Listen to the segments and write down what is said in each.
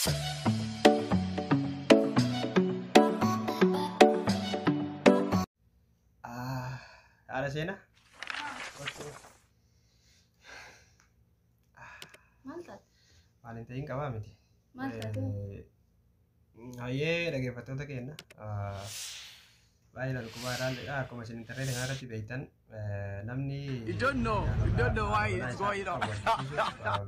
Ada sena? Maaltu? Maalin ta'in qabaa miti. Maaltu? Hayyee dhaggeeffattoota keenya. Baay'inaan dhukkubaa akkuma isin intarneetii kanarratti beektan namni You don't know why it's going on.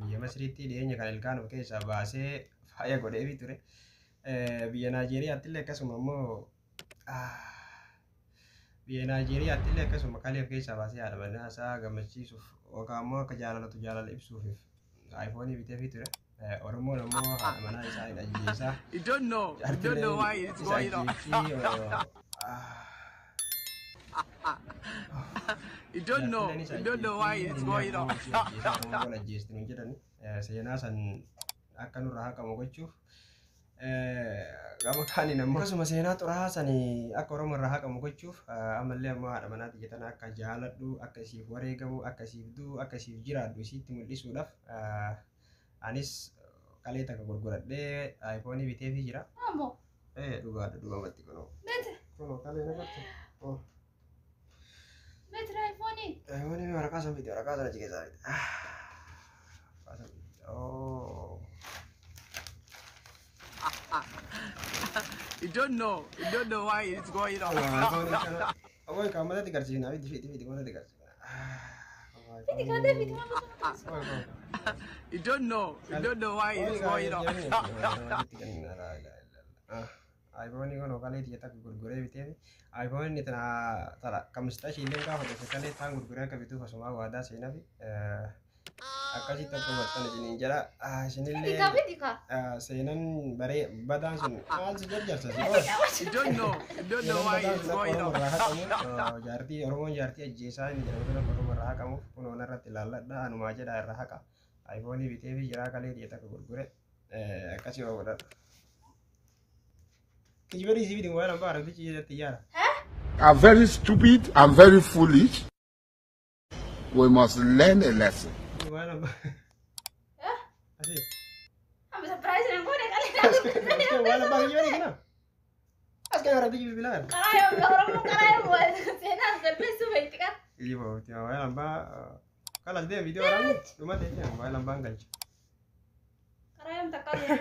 Biyya Masriitti dhiyeenya kan ilkaan of keessaa baasee faaya godheefi ture. Biyya Naajeeriyaatti illee akkasuma immoo biyya Naajeeriyaatti illee akkasuma kalee of keessaa baasee haadha manaa isaa gammachiisuuf yookaan immoo akka jaalala ibsuuf iPhone biteefi ture. Oromoon immoo haadha manaa isaa hin ajjeesaa. You don't know why it's going on. You don't know why it's going on. Seenaa san akka nurraa haqamu gochuuf gama kaaniin ammoo akkasuma seenaa xuraa'aa sanii akka Oromoo irraa haqamu gochuuf ammallee ammoo haadha manaatti jetan akka jaaladhu akka isiif wareegamu akka isiif du'u akka isiif jiraadhu isiitti mul'isuudhaaf anis kalee takka gurguradhee iPhone biteefii jira. Ammoo. Dhugaadha dhugamatti kunoo. Mete. Kunoo kalee nagartu. Mete iPhone. iPhone waraqaa san biti waraqaa sana achi keessaa biti. Oh. You don't know why it's going on. Awal kamu tadi kerja nabi di mana di kerja? Fiti kada fiti mana? You don't know why it's going on. iPhone ini kan kali dia tak gurgure bitevi. iPhone ini tara kamsta shilling ka hote sekali tang gurgure ka bitu fasuma wada sih nabi. Akkasii tokko bartan isiniin jira isinillee seenan baree badaan sun maal si jarjarsa You don't know why it's going on. jaartii Oromoon jaartii ajjeesaa inni jedhamu kan Oromoo irraa haqamuuf kunuun irratti ilaalladha anumaa jedha irraa haqa iPhone biteefi jira kalee dhiyeeta akka gurgure akkasii waa godhadha. Kijiba dhiisii bitin waan hambaa aragtichi jedhatti yaara. I'm very stupid, I'm very foolish. We must learn a lesson. Waan hambaa. Asii. Ambil surprise yang gue deh kali. Waan hambaa kijiba dhiisii na. As kaya aragtichi bibilaan. Orang karaya buat sena surprise tuh baik kan? Iya pak, tiap waan hambaa. Kalas dia video orang cuma dia waan hambaa galcha. Karaya minta kali ya.